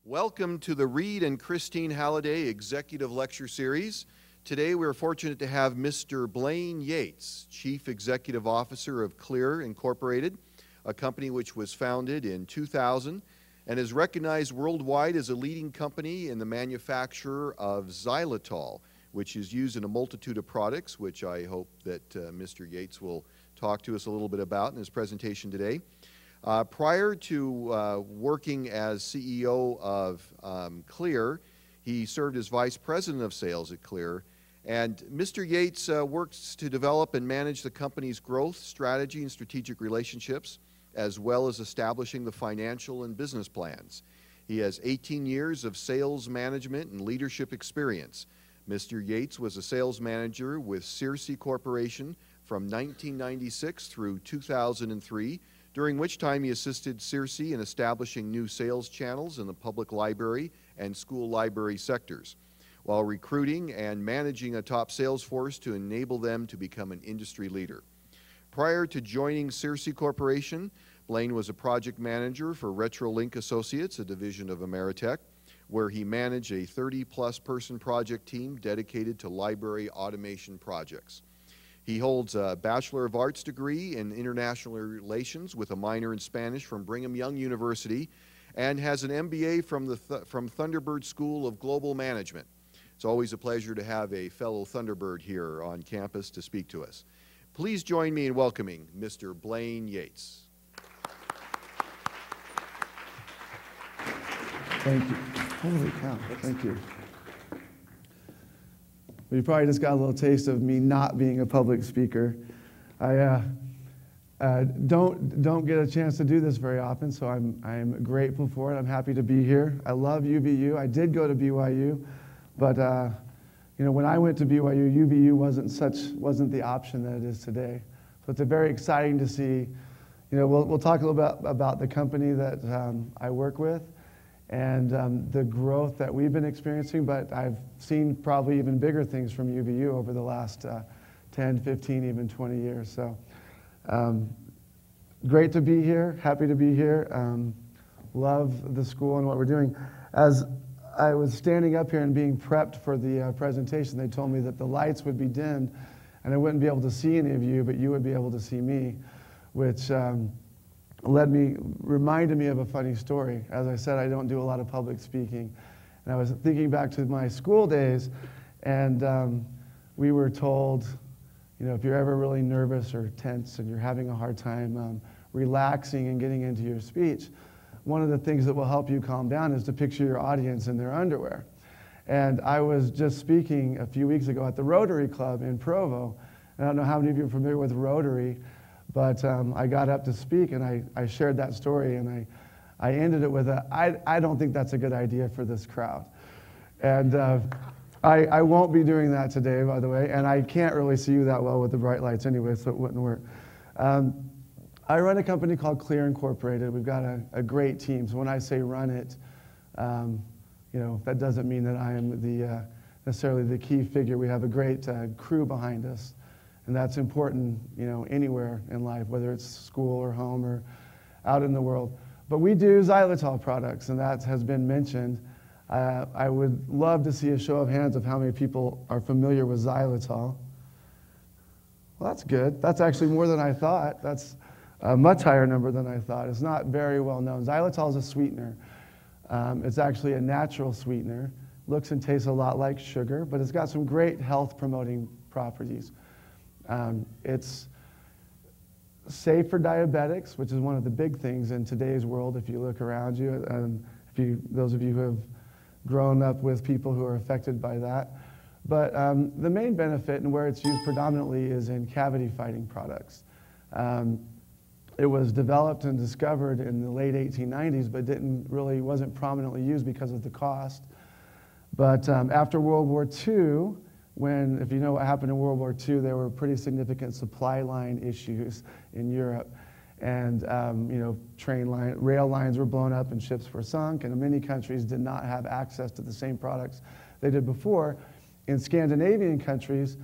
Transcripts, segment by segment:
Welcome to the Reed and Christine Halliday Executive Lecture Series. Today we're fortunate to have Mr. Blaine Yates, Chief Executive Officer of Clear Incorporated, a company which was founded in 2000 and is recognized worldwide as a leading company in the manufacture of xylitol, which is used in a multitude of products, which I hope that Mr. Yates will talk to us a little bit about in his presentation today. Prior to working as CEO of Clear, he served as Vice President of Sales at Clear. And Mr. Yates works to develop and manage the company's growth, strategy, and strategic relationships, as well as establishing the financial and business plans. He has 18 years of sales management and leadership experience. Mr. Yates was a sales manager with Circe Corporation from 1996 through 2003, during which time he assisted Circe in establishing new sales channels in the public library and school library sectors, while recruiting and managing a top sales force to enable them to become an industry leader. Prior to joining Circe Corporation, Blaine was a project manager for RetroLink Associates, a division of Ameritech, where he managed a 30-plus person project team dedicated to library automation projects. He holds a Bachelor of Arts degree in International Relations with a minor in Spanish from Brigham Young University and has an MBA from Thunderbird School of Global Management. It's always a pleasure to have a fellow Thunderbird here on campus to speak to us. Please join me in welcoming Mr. Blaine Yates. Thank you. Holy cow, thank you. You probably just got a little taste of me not being a public speaker. I don't get a chance to do this very often, so I'm grateful for it. I'm happy to be here. I love UVU. I did go to BYU, but when I went to BYU, UVU wasn't the option that it is today. So it's very exciting to see. We'll talk a little bit about the company that I work with and the growth that we've been experiencing, but I've seen probably even bigger things from UVU over the last 10, 15, even 20 years. So great to be here, happy to be here, love the school and what we're doing. As I was standing up here and being prepped for the presentation, they told me that the lights would be dimmed and I wouldn't be able to see any of you, but you would be able to see me, which reminded me of a funny story. As I said, I don't do a lot of public speaking. And I was thinking back to my school days, and we were told, if you're ever really nervous or tense and you're having a hard time relaxing and getting into your speech, one of the things that will help you calm down is to picture your audience in their underwear. And I was just speaking a few weeks ago at the Rotary Club in Provo. And I don't know how many of you are familiar with Rotary, but I got up to speak and I shared that story and I ended it with I don't think that's a good idea for this crowd. And I won't be doing that today, by the way, and I can't really see you that well with the bright lights anyway, so it wouldn't work. I run a company called Clear Incorporated. We've got a great team, so when I say run it, that doesn't mean that I am necessarily the key figure. We have a great crew behind us. And that's important, anywhere in life, whether it's school or home or out in the world. But we do xylitol products, and that has been mentioned. I would love to see a show of hands of how many people are familiar with xylitol. Well, that's good. That's actually more than I thought. That's a much higher number than I thought. It's not very well known. Xylitol is a sweetener. It's actually a natural sweetener. Looks and tastes a lot like sugar, but it's got some great health-promoting properties. It's safe for diabetics, which is one of the big things in today's world if you look around you, those of you who have grown up with people who are affected by that. But the main benefit and where it's used predominantly is in cavity fighting products. It was developed and discovered in the late 1890s, but wasn't prominently used because of the cost. But after World War II, if you know what happened in World War II, there were pretty significant supply line issues in Europe. And rail lines were blown up and ships were sunk, and many countries did not have access to the same products they did before. In Scandinavian countries,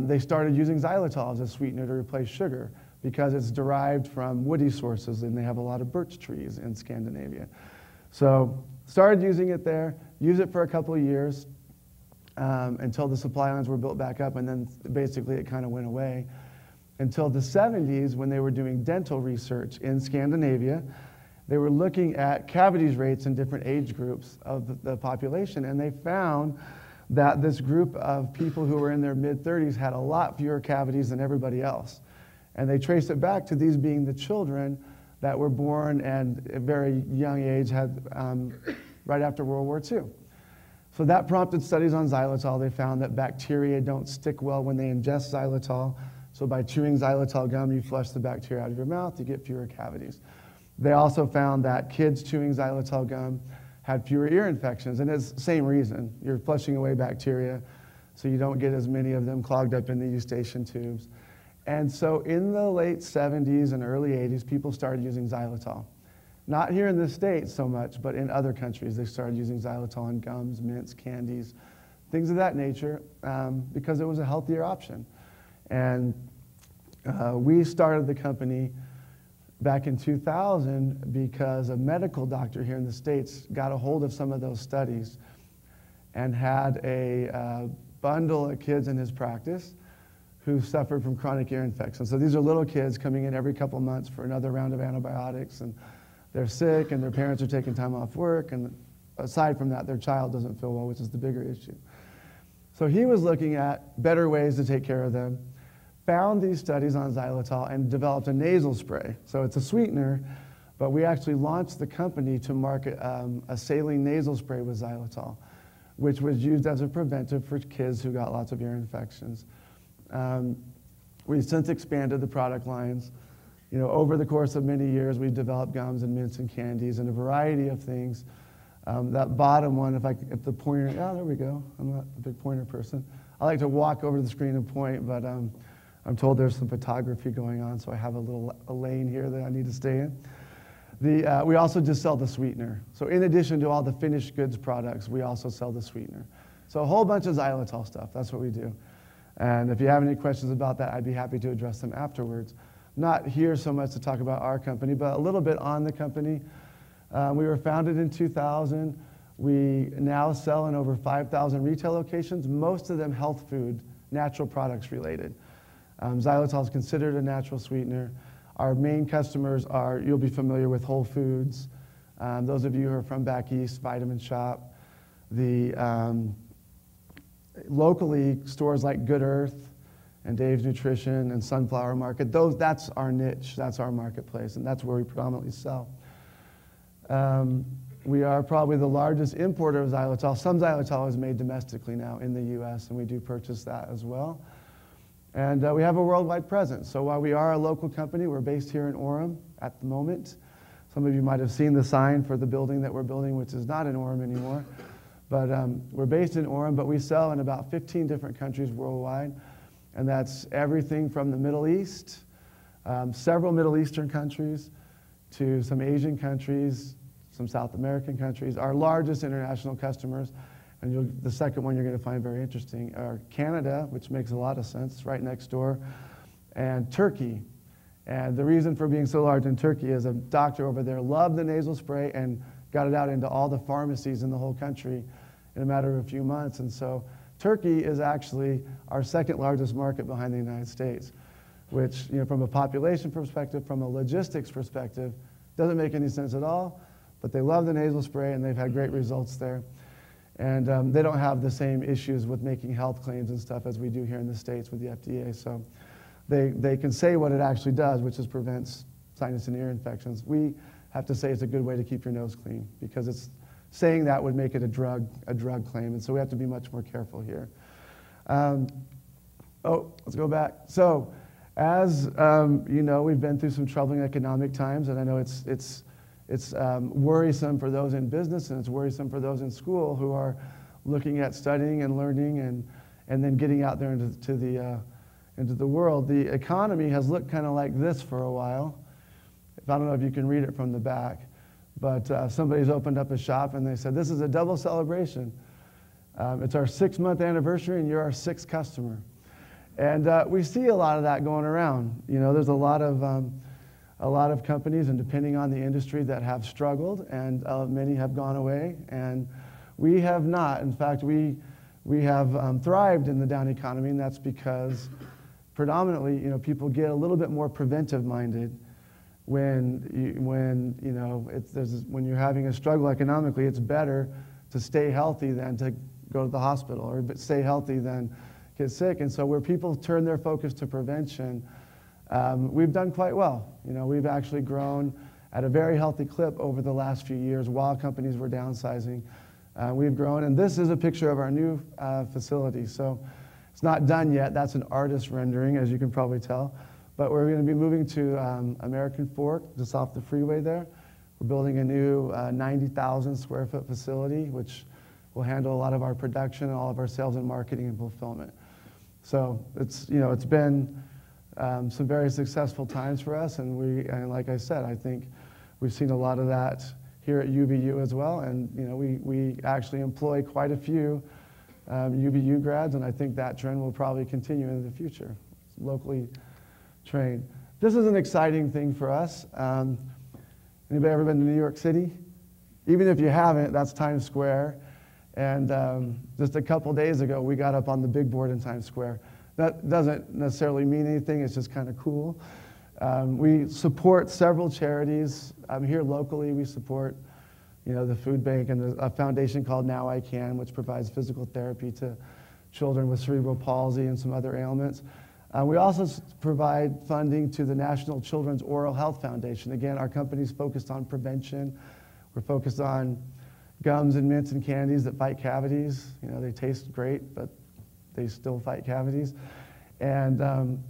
they started using xylitol as a sweetener to replace sugar because it's derived from woody sources, and they have a lot of birch trees in Scandinavia. So Started using it there, used it for a couple of years until the supply lines were built back up, and then basically it kind of went away until the 70s when they were doing dental research in Scandinavia. They were looking at cavities rates in different age groups of the population, and they found that this group of people who were in their mid-30s had a lot fewer cavities than everybody else. And they traced it back to these being the children that were born and at a very young age had right after World War II. So that prompted studies on xylitol. They found that bacteria don't stick well when they ingest xylitol. So by chewing xylitol gum, you flush the bacteria out of your mouth, you get fewer cavities. They also found that kids chewing xylitol gum had fewer ear infections, and it's the same reason. You're flushing away bacteria, so you don't get as many of them clogged up in the eustachian tubes. And so in the late 70s and early 80s, people started using xylitol. Not here in the States so much, but in other countries, they started using xylitol in gums, mints, candies, things of that nature, because it was a healthier option. And we started the company back in 2000 because a medical doctor here in the States got a hold of some of those studies and had a bundle of kids in his practice who suffered from chronic ear infections. So these are little kids coming in every couple months for another round of antibiotics, and they're sick and their parents are taking time off work, and aside from that, their child doesn't feel well, which is the bigger issue. So he was looking at better ways to take care of them, found these studies on xylitol, and developed a nasal spray. So it's a sweetener, but we actually launched the company to market a saline nasal spray with xylitol, which was used as a preventive for kids who got lots of ear infections. We've since expanded the product lines. You know, over the course of many years, we've developed gums and mints and candies and a variety of things. That bottom one, if the pointer, oh, there we go. I'm not a big pointer person. I like to walk over to the screen and point, but I'm told there's some photography going on, so I have a lane here that I need to stay in. We also just sell the sweetener. So in addition to all the finished goods products, we also sell the sweetener. So a whole bunch of xylitol stuff, that's what we do. And if you have any questions about that, I'd be happy to address them afterwards. Not here so much to talk about our company, but a little bit on the company. We were founded in 2000. We now sell in over 5,000 retail locations, most of them health food, natural products related. Xylitol is considered a natural sweetener. Our main customers are, you'll be familiar with Whole Foods. Those of you who are from back east, Vitamin Shop. Locally, stores like Good Earth and Dave's Nutrition and Sunflower Market, that's our niche, that's our marketplace, and that's where we predominantly sell. We are probably the largest importer of xylitol. Some xylitol is made domestically now in the US, and we do purchase that as well. And we have a worldwide presence. So while we are a local company, we're based here in Orem at the moment. Some of you might have seen the sign for the building that we're building, which is not in Orem anymore. But we're based in Orem, but we sell in about 15 different countries worldwide. And that's everything from the Middle East, several Middle Eastern countries, to some Asian countries, some South American countries. Our largest international customers, and the second one you're going to find very interesting, are Canada, which makes a lot of sense, right next door, and Turkey. And the reason for being so large in Turkey is a doctor over there loved the nasal spray and got it out into all the pharmacies in the whole country in a matter of a few months. And so Turkey is actually our second largest market behind the United States, which, you know, from a population perspective, from a logistics perspective, doesn't make any sense at all, but they love the nasal spray and they've had great results there. And they don't have the same issues with making health claims and stuff as we do here in the States with the FDA. So they can say what it actually does, which is prevents sinus and ear infections. We have to say it's a good way to keep your nose clean, because it's saying that would make it a drug claim, and so we have to be much more careful here. Let's go back. So as you know, we've been through some troubling economic times, and I know it's worrisome for those in business, and it's worrisome for those in school who are looking at studying and learning and then getting out there into the world. The economy has looked kind of like this for a while. I don't know if you can read it from the back, but somebody's opened up a shop and they said, this is a double celebration. It's our 6-month anniversary and you're our 6th customer. And we see a lot of that going around. You know, there's a lot of a lot of companies, and depending on the industry, that have struggled, and many have gone away, and we have not. In fact, we have thrived in the down economy, and that's because predominantly, people get a little bit more preventive minded when you're having a struggle economically. It's better to stay healthy than to go to the hospital, or stay healthy than get sick. And so where people turn their focus to prevention, we've done quite well. We've actually grown at a very healthy clip over the last few years while companies were downsizing. We've grown, and this is a picture of our new facility. So it's not done yet. That's an artist rendering, as you can probably tell. But we're going to be moving to American Fork, just off the freeway there. We're building a new 90,000 square foot facility, which will handle a lot of our production and all of our sales and marketing and fulfillment. So it's been some very successful times for us, and like I said, I think we've seen a lot of that here at UVU as well, and we actually employ quite a few UVU grads, and I think that trend will probably continue into the future. It's locally trained. This is an exciting thing for us. Anybody ever been to New York City? Even if you haven't, that's Times Square. And just a couple days ago, we got up on the big board in Times Square. That doesn't necessarily mean anything, it's just kind of cool. We support several charities. Here locally, we support the food bank and a foundation called Now I Can, which provides physical therapy to children with cerebral palsy and some other ailments. We also provide funding to the National Children's Oral Health Foundation. Again, our company's focused on prevention. We're focused on gums and mints and candies that fight cavities. They taste great, but they still fight cavities. And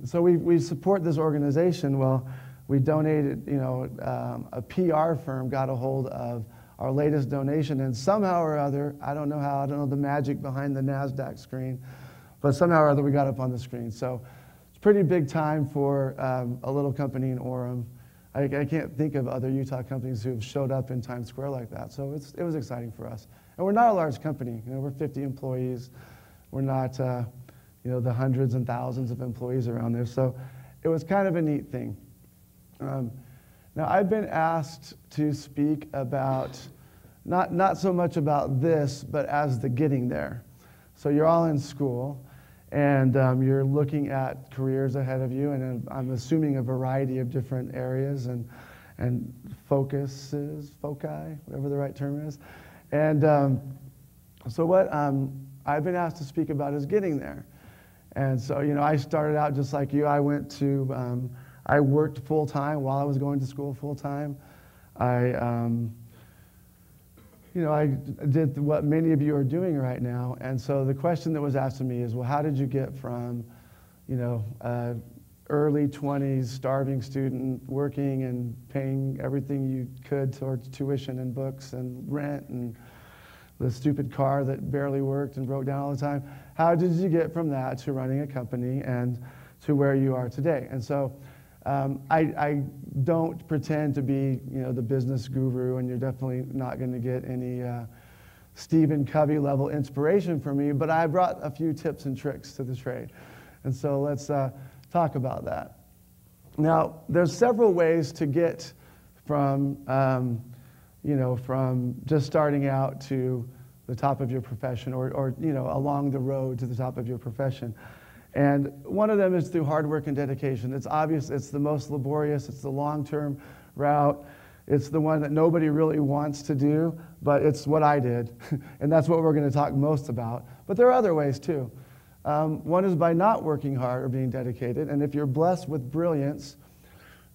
so we support this organization. Well, we donated, a PR firm got a hold of our latest donation, and somehow or other, I don't know the magic behind the NASDAQ screen, but somehow or other we got up on the screen. So it's a pretty big time for a little company in Orem. I can't think of other Utah companies who have showed up in Times Square like that. So it was exciting for us. And we're not a large company. We're 50 employees. We're not, the hundreds and thousands of employees around there. So it was kind of a neat thing. Now, I've been asked to speak about, not so much about this, but as the getting there. So you're all in school, and you're looking at careers ahead of you, and I'm assuming a variety of different areas and foci, whatever the right term is. And so what I've been asked to speak about is getting there. And so, I started out just like you. I worked full-time while I was going to school full-time. I did what many of you are doing right now. And so the question that was asked of me is, well, how did you get from, early 20s, starving student, working and paying everything you could towards tuition and books and rent and the stupid car that barely worked and broke down all the time? How did you get from that to running a company and to where you are today? And so I don't pretend to be, the business guru, and you're definitely not going to get any Stephen Covey level inspiration from me, but I brought a few tips and tricks to the trade. And so let's talk about that. Now, there's several ways to get from, from just starting out to the top of your profession, or along the road to the top of your profession. And one of them is through hard work and dedication. It's obvious, it's the most laborious, it's the long-term route, it's the one that nobody really wants to do, but it's what I did. And that's what we're going to talk most about. But there are other ways too. One is by not working hard or being dedicated. And if you're blessed with brilliance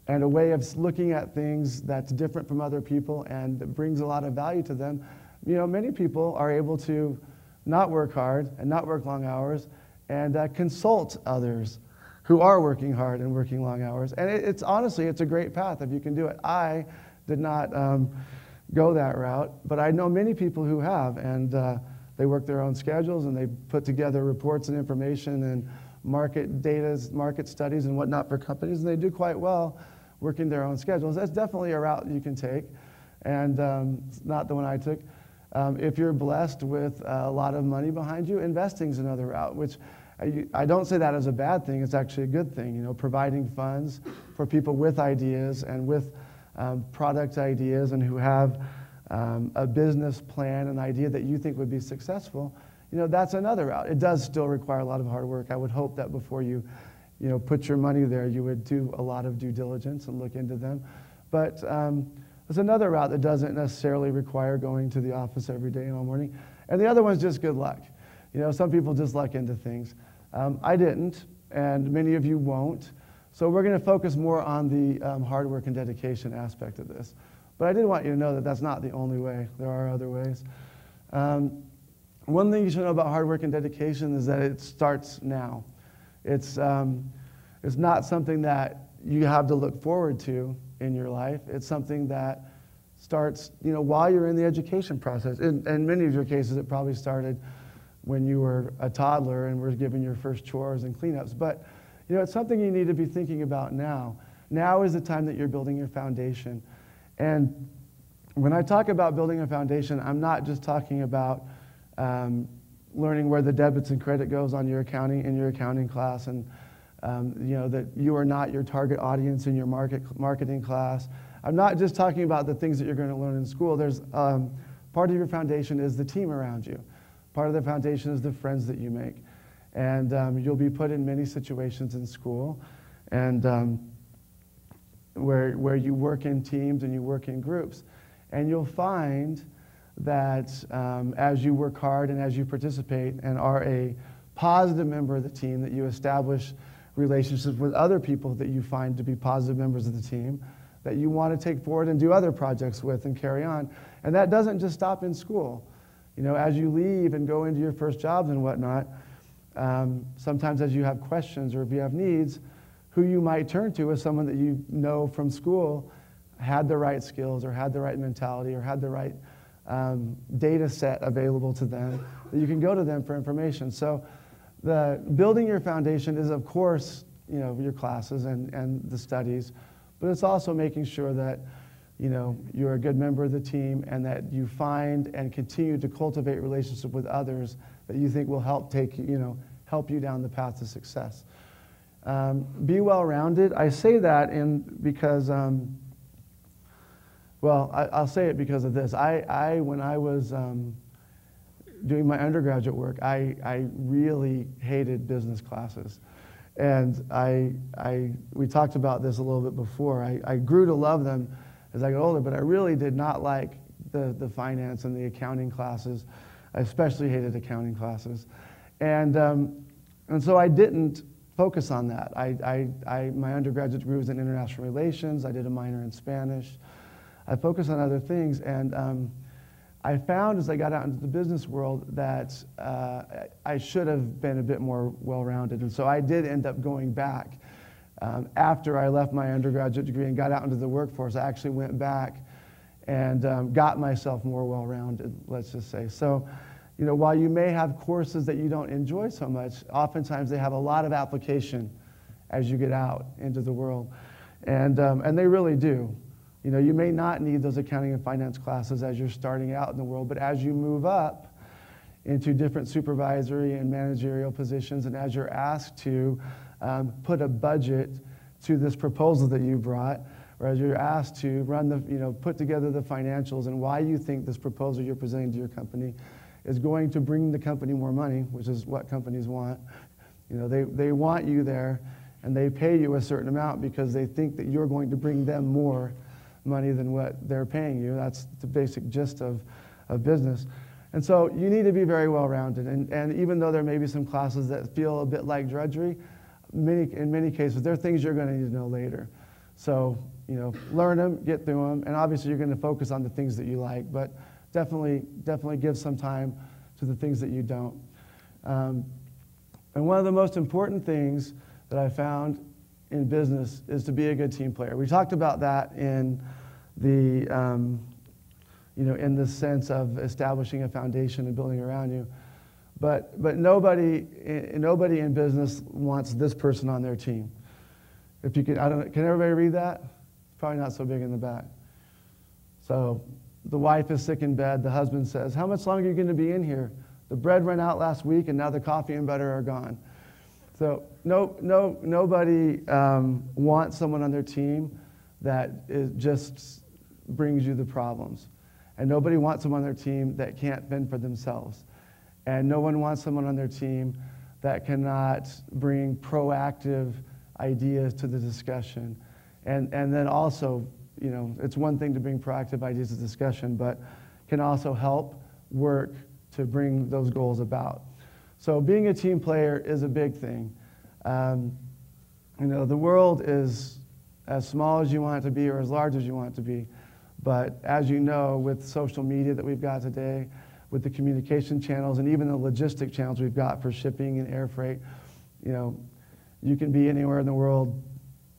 and a way of looking at things that's different from other people and that brings a lot of value to them, many people are able to not work hard and not work long hours and consult others who are working hard and working long hours. And it's honestly, it's a great path if you can do it. I did not go that route, but I know many people who have, and they work their own schedules and they put together reports and information and market data, market studies and whatnot for companies, and they do quite well working their own schedules. That's definitely a route you can take, and it's not the one I took. If you're blessed with a lot of money behind you, investing is another route, which I don't say that as a bad thing. It's actually a good thing, you know, providing funds for people with ideas and with product ideas and who have a business plan, an idea that you think would be successful. You know, that's another route. It does still require a lot of hard work. I would hope that before you know, put your money there, you would do a lot of due diligence and look into them. But there's another route that doesn't necessarily require going to the office every day and all morning. And the other one's just good luck. You know, some people just luck into things. I didn't, and many of you won't. So we're going to focus more on the hard work and dedication aspect of this. But I did want you to know that that's not the only way. There are other ways. One thing you should know about hard work and dedication is that it starts now. It's not something that you have to look forward to in your life. It's something that starts, you know, while you're in the education process. In many of your cases, it probably started when you were a toddler and were given your first chores and cleanups. But, you know, it's something you need to be thinking about now. Now is the time that you're building your foundation. And when I talk about building a foundation, I'm not just talking about learning where the debits and credit goes on your accounting in your accounting class, and you know, that you are not your target audience in your marketing class. I'm not just talking about the things that you're going to learn in school. There's part of your foundation is the team around you. Part of the foundation is the friends that you make. And you'll be put in many situations in school and where you work in teams and you work in groups. And you'll find that as you work hard and as you participate and are a positive member of the team, that you establish relationships with other people that you find to be positive members of the team, that you want to take forward and do other projects with and carry on. And that doesn't just stop in school. You know, as you leave and go into your first jobs and whatnot, sometimes as you have questions or if you have needs, who you might turn to is someone that you know from school had the right skills or had the right mentality or had the right data set available to them, that you can go to them for information. So the building your foundation is, of course, you know, your classes and the studies, but it's also making sure that, you know, you're a good member of the team and that you find and continue to cultivate relationship with others that you think will help help you down the path to success. Be well-rounded. I say that because, well, I'll say it because of this. When I was doing my undergraduate work, I really hated business classes. And we talked about this a little bit before. I grew to love them as I got older, but I really did not like the finance and the accounting classes. I especially hated accounting classes. And so I didn't focus on that. My undergraduate degree was in international relations. I did a minor in Spanish. I focused on other things, and I found as I got out into the business world that I should have been a bit more well-rounded. And so I did end up going back. After I left my undergraduate degree and got out into the workforce, I actually went back and got myself more well-rounded, let's just say. So, you know, while you may have courses that you don't enjoy so much, oftentimes they have a lot of application as you get out into the world. And they really do. You know, you may not need those accounting and finance classes as you're starting out in the world, but as you move up into different supervisory and managerial positions, and as you're asked to put a budget to this proposal that you brought, or as you're asked to put together the financials and why you think this proposal you're presenting to your company is going to bring the company more money, which is what companies want. You know, they want you there, and they pay you a certain amount because they think that you're going to bring them more money than what they're paying you. That's the basic gist of business. And so you need to be very well-rounded. And even though there may be some classes that feel a bit like drudgery, in many cases, there are things you're going to need to know later. So, you know, learn them, get through them, and obviously you're going to focus on the things that you like, but definitely give some time to the things that you don't. And one of the most important things that I found in business is to be a good team player. We talked about that in the, in the sense of establishing a foundation and building around you. But nobody in business wants this person on their team. If you can, I don't know, can everybody read that? It's probably not so big in the back. So the wife is sick in bed. The husband says, "How much longer are you going to be in here? The bread ran out last week, and now the coffee and butter are gone." So nobody wants someone on their team that just brings you the problems. And nobody wants someone on their team that can't fend for themselves. And no one wants someone on their team that cannot bring proactive ideas to the discussion. And then also, it's one thing to bring proactive ideas to discussion, but can also help work to bring those goals about. So being a team player is a big thing. The world is as small as you want it to be or as large as you want it to be. But as you know, with social media that we've got today, with the communication channels and even the logistic channels we've got for shipping and air freight, you can be anywhere in the world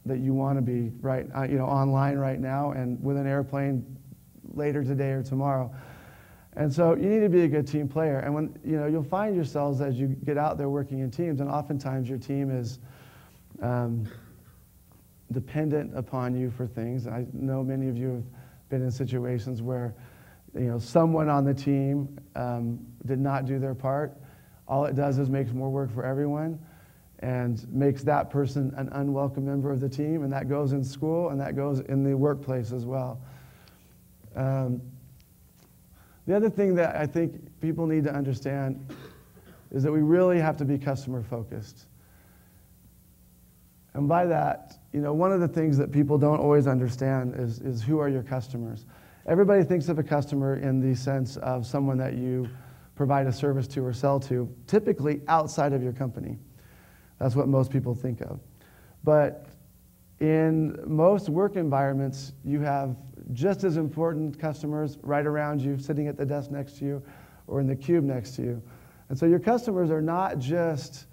that you want to be, right? Online right now and with an airplane later today or tomorrow. And so you need to be a good team player. And when you'll find yourselves as you get out there working in teams, and oftentimes your team is dependent upon you for things. I know many of you have been in situations where someone on the team did not do their part. All it does is makes more work for everyone and makes that person an unwelcome member of the team, and that goes in school and that goes in the workplace as well. The other thing that I think people need to understand is that we really have to be customer focused. And by that, one of the things that people don't always understand is who are your customers. Everybody thinks of a customer in the sense of someone that you provide a service to or sell to, typically outside of your company. That's what most people think of. But in most work environments, you have just as important customers right around you, sitting at the desk next to you, or in the cube next to you. And so your customers are not just,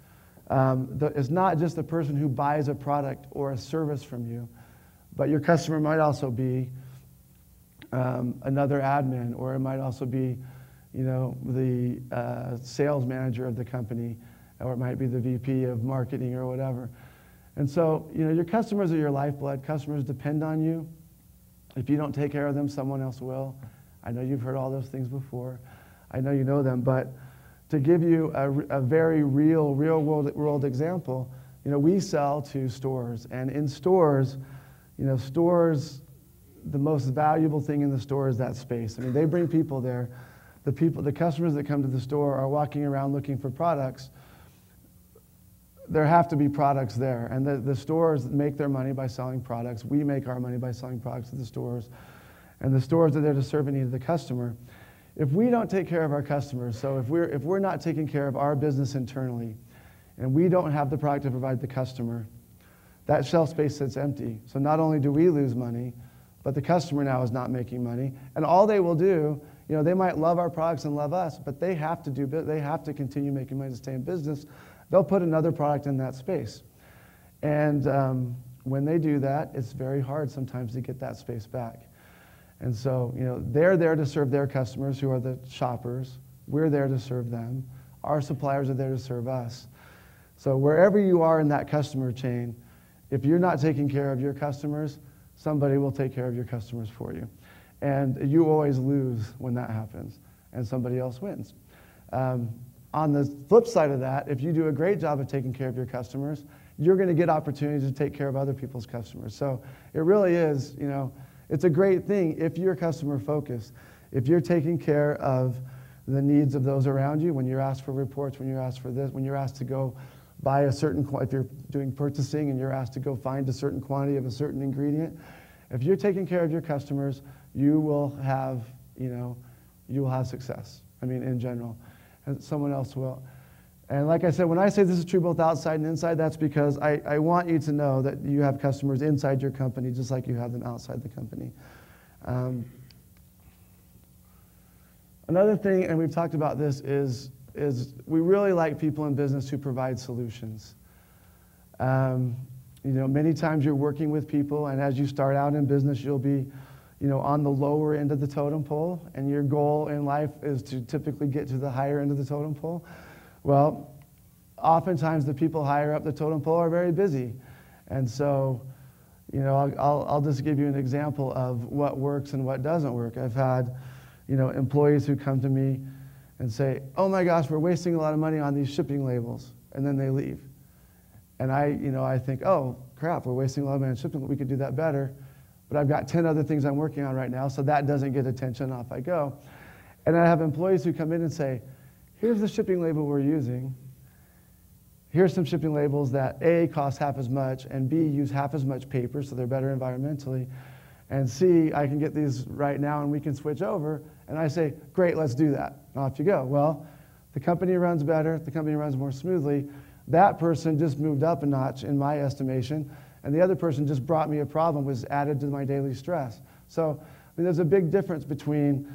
it's not just the person who buys a product or a service from you, but your customer might also be another admin, or it might also be, the sales manager of the company, or it might be the VP of marketing or whatever. And so, your customers are your lifeblood. Customers depend on you. If you don't take care of them, someone else will. I know you've heard all those things before. I know you know them, but to give you a very real world example, we sell to stores, and in stores, stores, the most valuable thing in the store is that space. I mean, they bring people there. The customers that come to the store are walking around looking for products. There have to be products there, and the stores make their money by selling products. We make our money by selling products to the stores, and the stores are there to serve the need of the customer. If we don't take care of our customers, so if we're not taking care of our business internally, and we don't have the product to provide the customer, that shelf space sits empty. So not only do we lose money, but the customer now is not making money, and all they will do, they might love our products and love us, but they have to continue making money to stay in business. They'll put another product in that space. And when they do that, it's very hard sometimes to get that space back. And so, they're there to serve their customers, who are the shoppers. We're there to serve them. Our suppliers are there to serve us. So wherever you are in that customer chain, if you're not taking care of your customers, somebody will take care of your customers for you. And you always lose when that happens, and somebody else wins. On the flip side of that, if you do a great job of taking care of your customers, you're going to get opportunities to take care of other people's customers. So it really is, it's a great thing if you're customer focused. If you're taking care of the needs of those around you, when you're asked for reports, when you're asked for this, when you're asked to go buy a certain, if you're doing purchasing and you're asked to go find a certain quantity of a certain ingredient, if you're taking care of your customers, you will have, you will have success. I mean, in general. And someone else will. And like I said, when I say this is true both outside and inside, that's because I want you to know that you have customers inside your company just like you have them outside the company. Another thing, and we've talked about this, is we really like people in business who provide solutions. Many times you're working with people, and as you start out in business, you'll be on the lower end of the totem pole, and your goal in life is to typically get to the higher end of the totem pole. Well, oftentimes the people higher up the totem pole are very busy. And so, I'll just give you an example of what works and what doesn't work. I've had, employees who come to me and say, oh my gosh, we're wasting a lot of money on these shipping labels, and then they leave. And I think, oh, crap, we're wasting a lot of money on shipping. We could do that better. But I've got 10 other things I'm working on right now, so that doesn't get attention, off I go. And I have employees who come in and say, here's the shipping label we're using. Here's some shipping labels that A, cost half as much, and B, use half as much paper, so they're better environmentally. And C, I can get these right now and we can switch over. And I say, great, let's do that. And off you go. Well, the company runs better, the company runs more smoothly. That person just moved up a notch in my estimation, and the other person just brought me a problem, was added to my daily stress. So there's a big difference between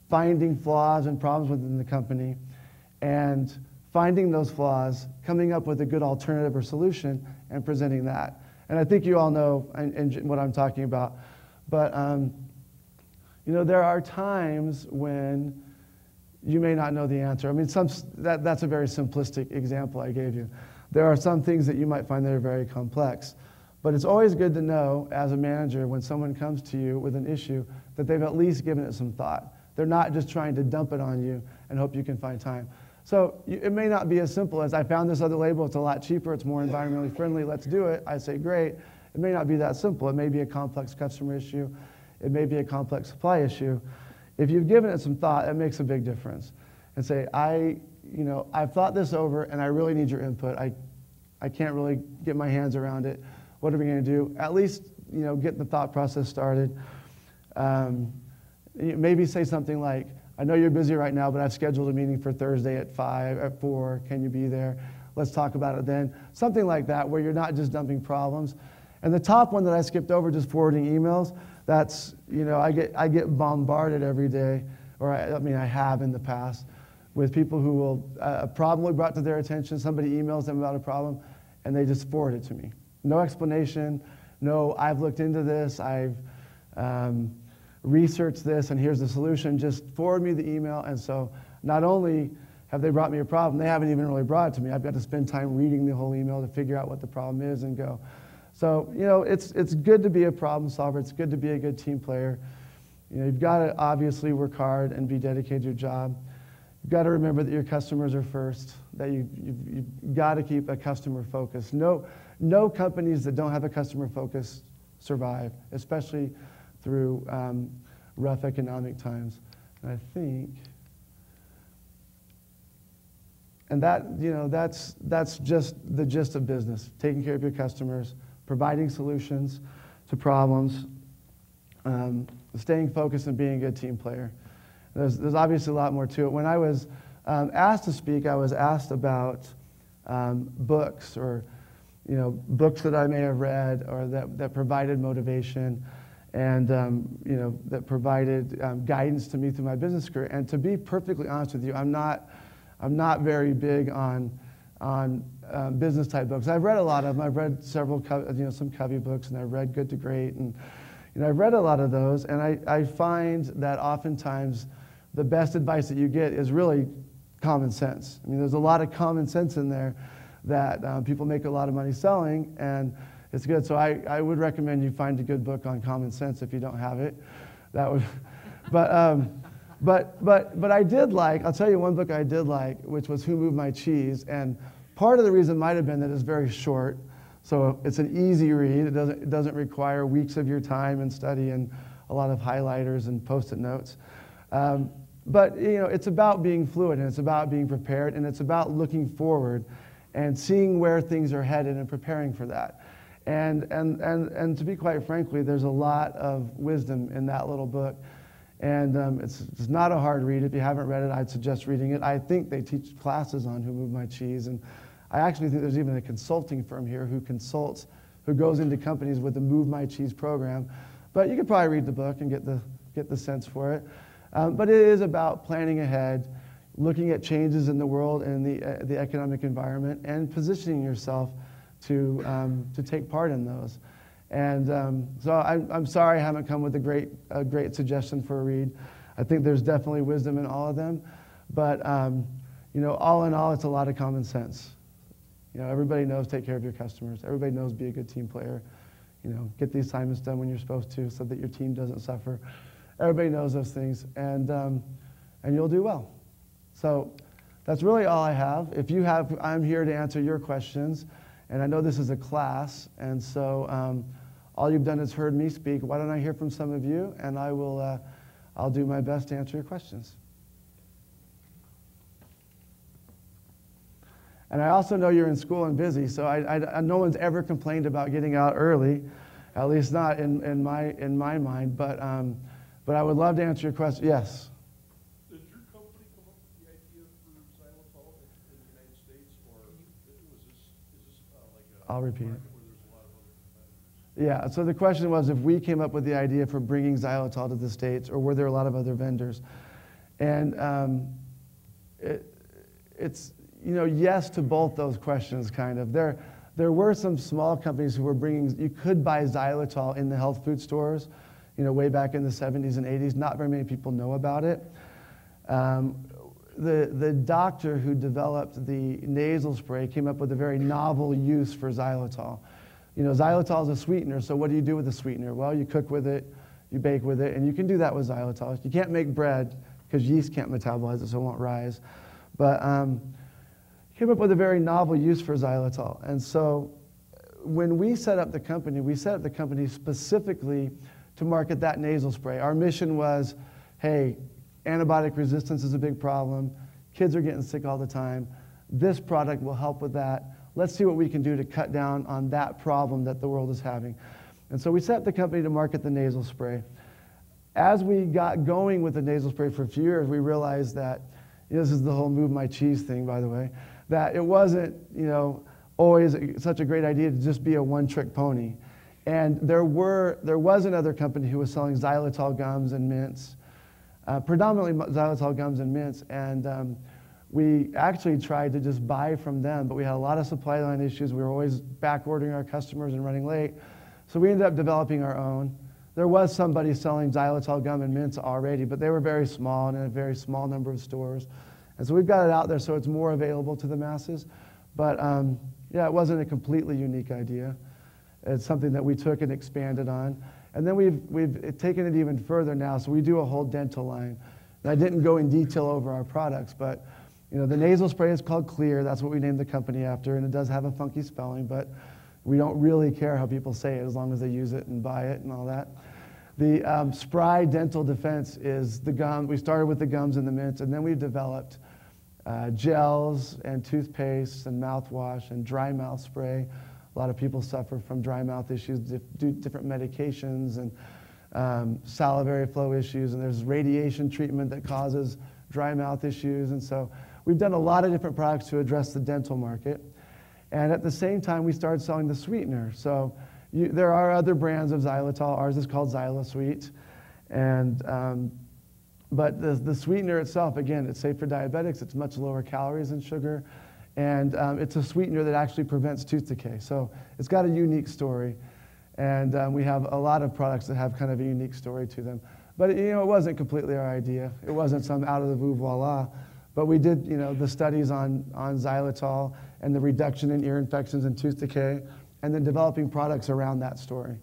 finding flaws and problems within the company and finding those flaws, coming up with a good alternative or solution, and presenting that. And I think you all know what I'm talking about. But there are times when you may not know the answer. I mean, that's a very simplistic example I gave you. There are some things that you might find that are very complex. But it's always good to know, as a manager, when someone comes to you with an issue, that they've at least given it some thought. They're not just trying to dump it on you and hope you can find time. So it may not be as simple as, I found this other label, it's a lot cheaper, it's more environmentally friendly, let's do it. I say, great. It may not be that simple. It may be a complex customer issue. It may be a complex supply issue. If you've given it some thought, it makes a big difference. And say, I've thought this over and I really need your input. I can't really get my hands around it. What are we going to do? At least, get the thought process started. Maybe say something like, I know you're busy right now, but I've scheduled a meeting for Thursday at 4. Can you be there? Let's talk about it then. Something like that, where you're not just dumping problems. And the top one that I skipped over, just forwarding emails, that's, I get bombarded every day, or I have in the past, with people who will, a problem will be brought to their attention, somebody emails them about a problem, and they just forward it to me. No explanation, no, I've looked into this, I've researched this, and here's the solution. Just forward me the email. And so not only have they brought me a problem, they haven't even really brought it to me. I've got to spend time reading the whole email to figure out what the problem is and go. So, it's good to be a problem solver. It's good to be a good team player. You've got to obviously work hard and be dedicated to your job. You've got to remember that your customers are first, that you've got to keep a customer focus. No companies that don't have a customer focus survive, especially through rough economic times. And I think, and that's just the gist of business: taking care of your customers, providing solutions to problems, staying focused, and being a good team player. There's obviously a lot more to it. When I was asked to speak, I was asked about books, or books that I may have read, or that provided motivation, and that provided guidance to me through my business career. And to be perfectly honest with you, I'm not very big on business type books. I've read a lot of them. I've read several, some Covey books, and I've read Good to Great, and I've read a lot of those. And I find that oftentimes the best advice that you get is really common sense. I mean, there's a lot of common sense in there that people make a lot of money selling, and it's good. So I would recommend you find a good book on common sense if you don't have it. That would, but I did like, I'll tell you one book I did like, which was Who Moved My Cheese. And part of the reason might have been that it's very short. So it's an easy read. It doesn't require weeks of your time and study and a lot of highlighters and post-it notes. But it's about being fluid, and it's about being prepared, and it's about looking forward and seeing where things are headed and preparing for that. And to be quite frankly, there's a lot of wisdom in that little book. And it's not a hard read. If you haven't read it, I'd suggest reading it. I think they teach classes on Who Moved My Cheese. And I actually think there's even a consulting firm here who goes into companies with the Move My Cheese program. But you could probably read the book and get the sense for it. But it is about planning ahead, looking at changes in the world and the economic environment, and positioning yourself to take part in those. And so I'm sorry I haven't come with a great suggestion for a read. I think there's definitely wisdom in all of them. But all in all, it's a lot of common sense. Everybody knows take care of your customers. Everybody knows be a good team player. Get the assignments done when you're supposed to so that your team doesn't suffer. Everybody knows those things, and you'll do well. So that's really all I have. I'm here to answer your questions. And I know this is a class, and so all you've done is heard me speak. Why don't I hear from some of you, and I'll do my best to answer your questions. And I also know you're in school and busy, so no one's ever complained about getting out early, at least not in my mind. But I would love to answer your question. Yes. Did your company come up with the idea for xylitol in the United States, or is this like a I'll repeat it. market where there's a lot of other competitors? Yeah, so the question was if we came up with the idea for bringing xylitol to the States, or were there a lot of other vendors? And it's, yes to both those questions, kind of. There were some small companies who were bringing, you could buy xylitol in the health food stores, way back in the 70s and 80s. Not very many people know about it. The doctor who developed the nasal spray came up with a very novel use for xylitol. Xylitol is a sweetener, so what do you do with the sweetener? Well, you cook with it, you bake with it, and you can do that with xylitol. You can't make bread because yeast can't metabolize it, so it won't rise. But came up with a very novel use for xylitol. And so when we set up the company specifically to market that nasal spray. Our mission was, hey, antibiotic resistance is a big problem. Kids are getting sick all the time. This product will help with that. Let's see what we can do to cut down on that problem that the world is having. And so we set up the company to market the nasal spray. As we got going with the nasal spray for a few years, we realized that, this is the whole move my cheese thing, by the way, that it wasn't, always such a great idea to just be a one-trick pony. And there was another company who was selling xylitol gums and mints, predominantly xylitol gums and mints, and we actually tried to just buy from them, but we had a lot of supply line issues. We were always back ordering our customers and running late. So we ended up developing our own. There was somebody selling xylitol gum and mints already, but they were very small and in a very small number of stores. And so we've got it out there so it's more available to the masses. But yeah, it wasn't a completely unique idea. It's something that we took and expanded on. And then we've taken it even further now, so we do a whole dental line. And I didn't go in detail over our products, but the nasal spray is called Clear. That's what we named the company after, and it does have a funky spelling, but we don't really care how people say it as long as they use it and buy it and all that. The Spry Dental Defense is the gum. We started with the gums and the mints, and then we've developed gels and toothpaste and mouthwash and dry mouth spray. A lot of people suffer from dry mouth issues, different medications and salivary flow issues, and there's radiation treatment that causes dry mouth issues. And so we've done a lot of different products to address the dental market. And at the same time, we started selling the sweetener. So there are other brands of xylitol. Ours is called XyloSweet. And but the sweetener itself, again, it's safe for diabetics. It's much lower calories than sugar. And it's a sweetener that actually prevents tooth decay. So it's got a unique story. And we have a lot of products that have kind of a unique story to them. But it wasn't completely our idea. It wasn't some out of the blue voila. But we did the studies on xylitol and the reduction in ear infections and tooth decay, and then developing products around that story.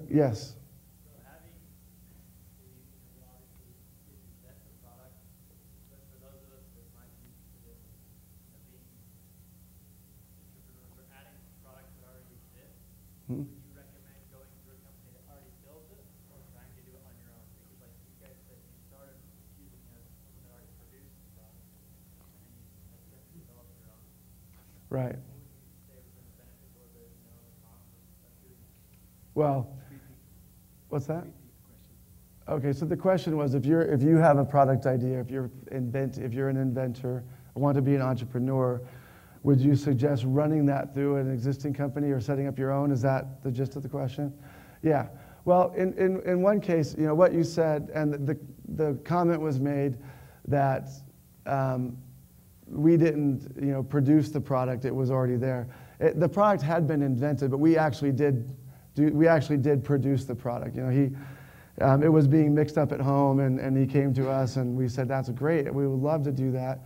Yes? Would you recommend going through a company that already builds it or trying to do it on your own? Because like you guys said, you started using someone that already produced the product and then you essentially developed your own. Right. What would you say was the benefit or the cost of doing that? Well, what's that? Okay, so the question was if you have a product idea, if you're an inventor, or want to be an entrepreneur, would you suggest running that through an existing company or setting up your own? Is that the gist of the question? Yeah. Well, in one case, what you said, and the comment was made that we didn't, produce the product; it was already there. The product had been invented, but we actually did produce the product. It was being mixed up at home, and he came to us, and we said, "That's great. We would love to do that."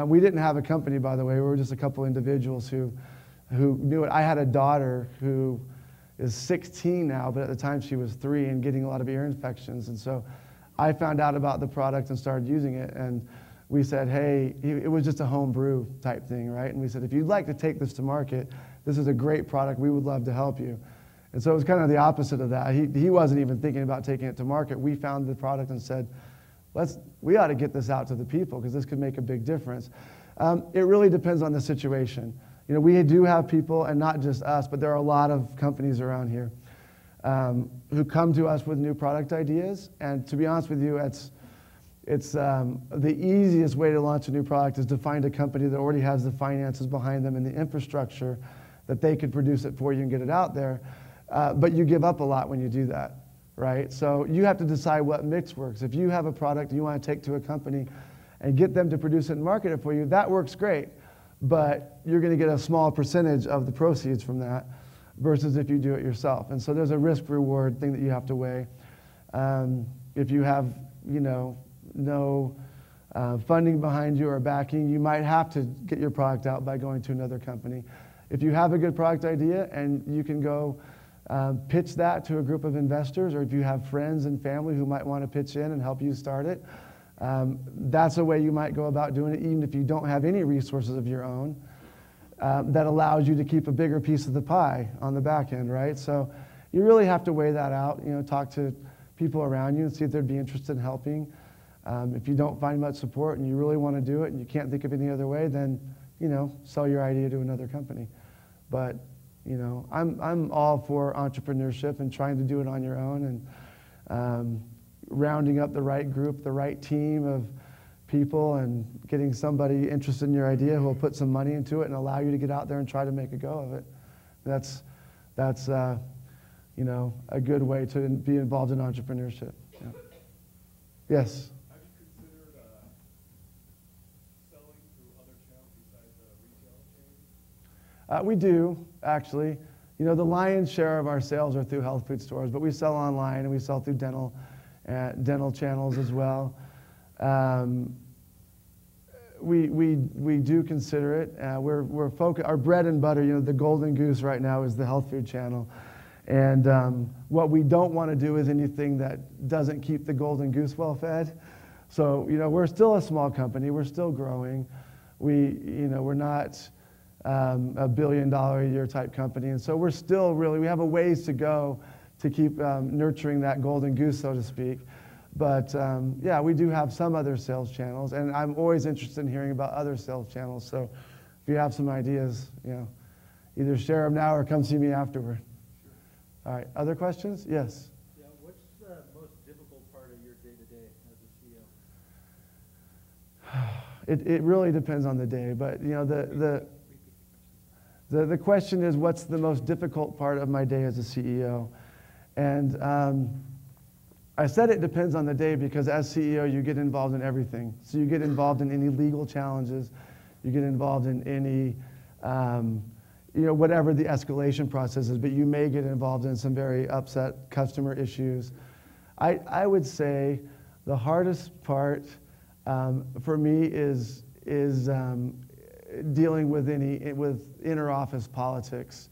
We didn't have a company, by the way. We were just a couple individuals who knew it. I had a daughter who is 16 now, but at the time she was 3 and getting a lot of ear infections. And so I found out about the product and started using it. And we said, hey, it was just a home brew type thing, right? And we said, if you'd like to take this to market, this is a great product, we would love to help you. And so it was kind of the opposite of that. He wasn't even thinking about taking it to market. We found the product and said, we ought to get this out to the people because this could make a big difference. It really depends on the situation. You know, we do have people, and not just us, but there are a lot of companies around here who come to us with new product ideas. And to be honest with you, it's the easiest way to launch a new product is to find a company that already has the finances behind them and the infrastructure that they could produce it for you and get it out there. But you give up a lot when you do that, right? So you have to decide what mix works. If you have a product you want to take to a company and get them to produce it and market it for you, that works great. But you're going to get a small percentage of the proceeds from that versus if you do it yourself. And so there's a risk-reward thing that you have to weigh. If you have, you know, no funding behind you or backing, you might have to get your product out by going to another company. If you have a good product idea and you can go pitch that to a group of investors, or if you have friends and family who might want to pitch in and help you start it, that's a way you might go about doing it, even if you don't have any resources of your own. That allows you to keep a bigger piece of the pie on the back end, right? So you really have to weigh that out, you know, talk to people around you and see if they'd be interested in helping. If you don't find much support and you really want to do it and you can't think of any other way, then, you know, sell your idea to another company. But, you know, I'm all for entrepreneurship and trying to do it on your own and rounding up the right group, the right team of people and getting somebody interested in your idea who will put some money into it and allow you to get out there and try to make a go of it. That's you know, a good way to be involved in entrepreneurship. Yeah. Yes? Have you considered selling through other channels besides retail chains? We do, actually. You know, the lion's share of our sales are through health food stores, but we sell online and we sell through dental channels as well. We do consider it. We're focused. Our bread and butter, you know, the golden goose right now is the health food channel. And what we don't want to do is anything that doesn't keep the golden goose well fed. So, you know, we're still a small company. We're still growing. We're not $1 billion a year type company. And so we're still we have a ways to go to keep nurturing that golden goose, so to speak. But yeah, we do have some other sales channels, and I'm always interested in hearing about other sales channels. So if you have some ideas, you know, either share them now or come see me afterward. Sure. All right, other questions? Yes? Yeah, what's the most difficult part of your day-to-day as a CEO? It really depends on the day, but you know, the question is, what's the most difficult part of my day as a CEO? And I said it depends on the day because as CEO, you get involved in everything. So you get involved in any legal challenges, you get involved in any, you know, whatever the escalation process is, but you may get involved in some very upset customer issues. I would say the hardest part for me is dealing with inter-office politics.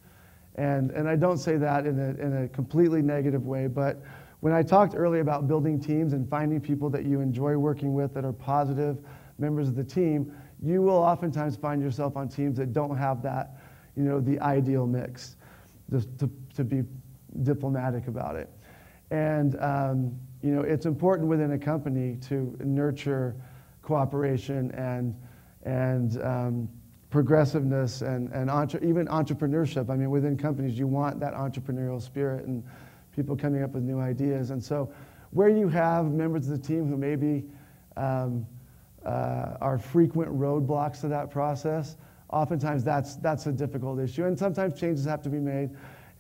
And I don't say that in a completely negative way, but when I talked earlier about building teams and finding people that you enjoy working with that are positive members of the team, you will oftentimes find yourself on teams that don't have that, you know, the ideal mix, just to be diplomatic about it. And, you know, it's important within a company to nurture cooperation and progressiveness and even entrepreneurship. I mean, within companies, you want that entrepreneurial spirit and people coming up with new ideas. And so where you have members of the team who maybe are frequent roadblocks to that process, oftentimes that's a difficult issue. And sometimes changes have to be made.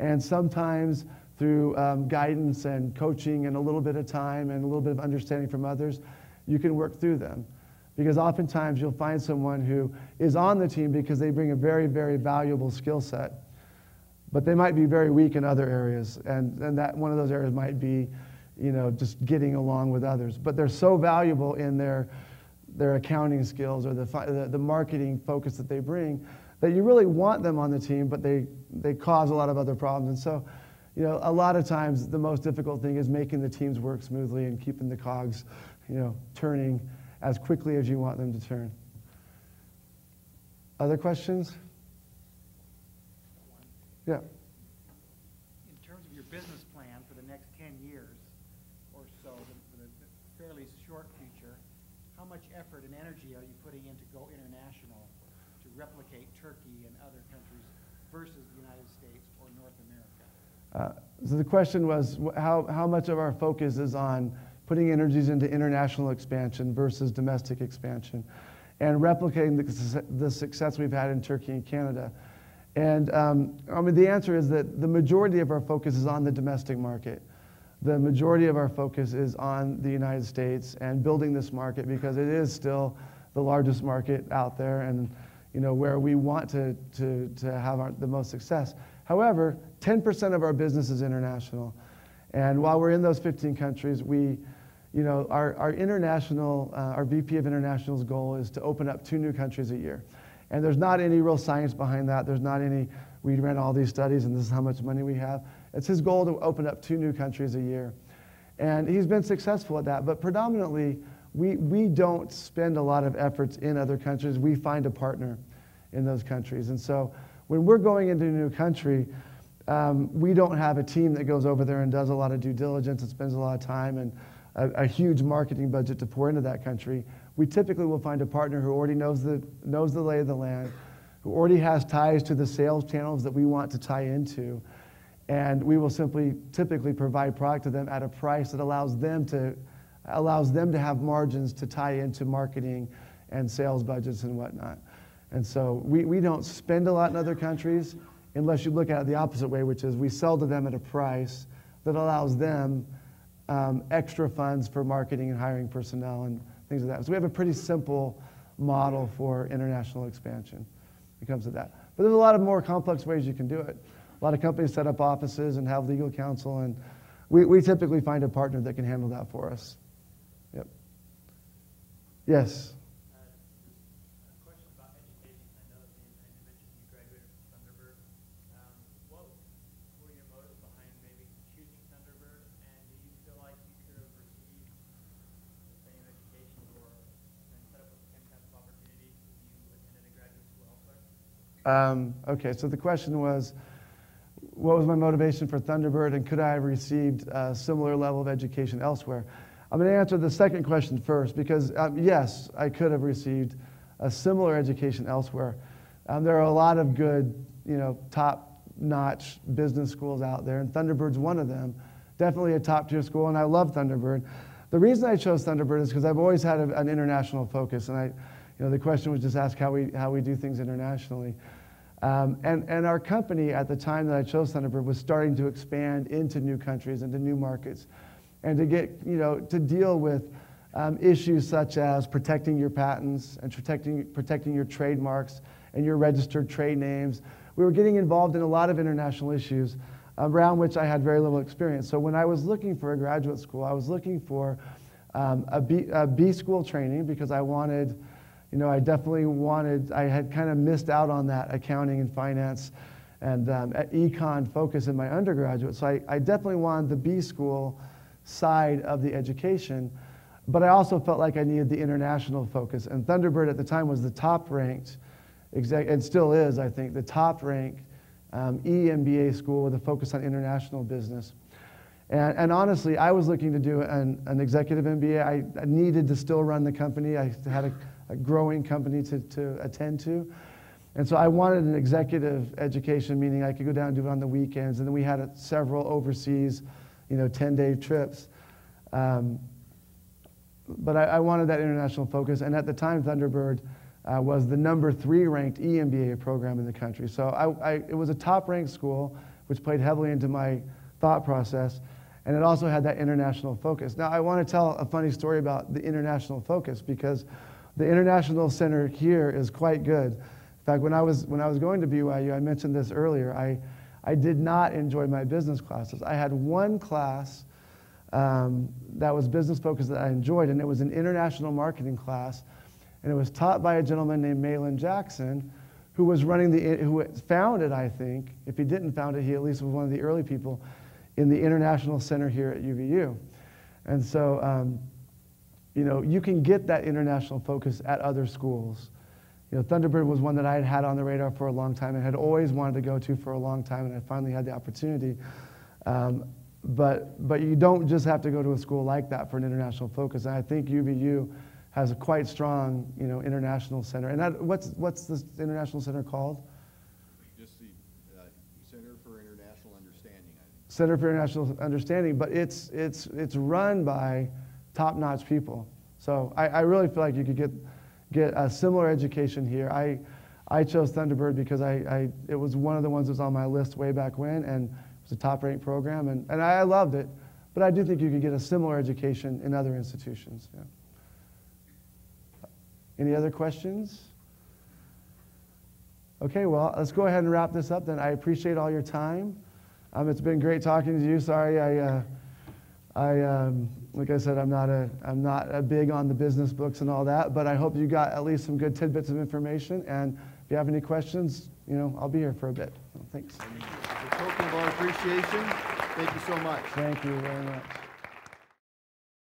And sometimes through guidance and coaching and a little bit of time and a little bit of understanding from others, you can work through them. Because oftentimes you'll find someone who is on the team because they bring a very, very valuable skill set. But they might be very weak in other areas, and that one of those areas might be, you know, just getting along with others. But they're so valuable in their accounting skills or the marketing focus that they bring that you really want them on the team, but they cause a lot of other problems. And so, you know, a lot of times the most difficult thing is making the teams work smoothly and keeping the cogs, you know, turning as quickly as you want them to turn. Other questions? Yeah. In terms of your business plan for the next 10 years or so, for the fairly short future, how much effort and energy are you putting in to go international to replicate Turkey and other countries versus the United States or North America? So the question was how much of our focus is on putting energies into international expansion versus domestic expansion and replicating the success we've had in Turkey and Canada. And I mean, the answer is that the majority of our focus is on the domestic market. The majority of our focus is on the United States and building this market because it is still the largest market out there and where we want to have the most success. However, 10% of our business is international. And while we're in those 15 countries, our international, our VP of International's goal is to open up 2 new countries a year. And there's not any real science behind that. There's not any, we ran all these studies and this is how much money we have. It's his goal to open up 2 new countries a year. And he's been successful at that. But predominantly, we don't spend a lot of efforts in other countries. We find a partner in those countries. And so when we're going into a new country, we don't have a team that goes over there and does a lot of due diligence and spends a lot of time and a huge marketing budget to pour into that country. We typically will find a partner who already knows the lay of the land, who already has ties to the sales channels that we want to tie into, and we will typically provide product to them at a price that allows them to have margins to tie into marketing and sales budgets and whatnot. And so we don't spend a lot in other countries unless you look at it the opposite way, which is we sell to them at a price that allows them extra funds for marketing and hiring personnel and things like that. So we have a pretty simple model for international expansion when it comes to that. But there's a lot of more complex ways you can do it. A lot of companies set up offices and have legal counsel, and we typically find a partner that can handle that for us. Yep. Yes? A question about education. I know that you mentioned you graduated from Thunderbird. What were your motives behind maybe choosing Thunderbird, and do you feel like you could have received the same education or been set up with the same type of opportunities if you attended a graduate school elsewhere? Okay, so the question was, what was my motivation for Thunderbird, and could I have received a similar level of education elsewhere? I'm going to answer the second question first, because yes, I could have received a similar education elsewhere. There are a lot of good, top-notch business schools out there, and Thunderbird's one of them. Definitely a top-tier school, and I love Thunderbird. The reason I chose Thunderbird is because I've always had an international focus, and the question was just asked how we do things internationally. And our company at the time that I chose Thunderbird was starting to expand into new countries, into new markets, and to get, to deal with issues such as protecting your patents and protecting your trademarks and your registered trade names. We were getting involved in a lot of international issues around which I had very little experience. So when I was looking for a graduate school, I was looking for a B school training because I wanted, I definitely wanted, I had kind of missed out on that accounting and finance and econ focus in my undergraduate. So I definitely wanted the B school side of the education, but I also felt like I needed the international focus. And Thunderbird at the time was the top-ranked, and still is, I think, the top-ranked EMBA school with a focus on international business. And honestly, I was looking to do an executive MBA. I needed to still run the company. I had a growing company to attend to. And so I wanted an executive education, meaning I could go down and do it on the weekends. And then we had several overseas, 10-day trips. But I wanted that international focus. And at the time, Thunderbird was the #3 ranked EMBA program in the country. So it was a top-ranked school, which played heavily into my thought process. And it also had that international focus. Now, I want to tell a funny story about the international focus because the International Center here is quite good. In fact, when I was going to BYU, I mentioned this earlier, I did not enjoy my business classes. I had one class that was business focused that I enjoyed, and it was an international marketing class. And it was taught by a gentleman named Malin Jackson, who was who founded, I think, if he didn't found it, he at least was one of the early people in the International Center here at UVU. And so, you know, you can get that international focus at other schools. You know, Thunderbird was one that I had had on the radar for a long time and had always wanted to go to for a long time, and I finally had the opportunity. But you don't just have to go to a school like that for an international focus. And I think UVU has a quite strong, you know, international center. And that, what's this international center called? Just the Center for International Understanding, I think. Center for International Understanding, but it's run by top-notch people. So I really feel like you could get a similar education here. I chose Thunderbird because it was one of the ones that was on my list way back when, and it was a top-ranked program, and I loved it. But I do think you could get a similar education in other institutions. Yeah. Any other questions? Okay, well, let's go ahead and wrap this up then. I appreciate all your time. It's been great talking to you. Sorry, like I said, I'm not a big on the business books and all that, but I hope you got at least some good tidbits of information. And if you have any questions, you know, I'll be here for a bit. Thanks. A token of our appreciation. Thank you so much. Thank you very much.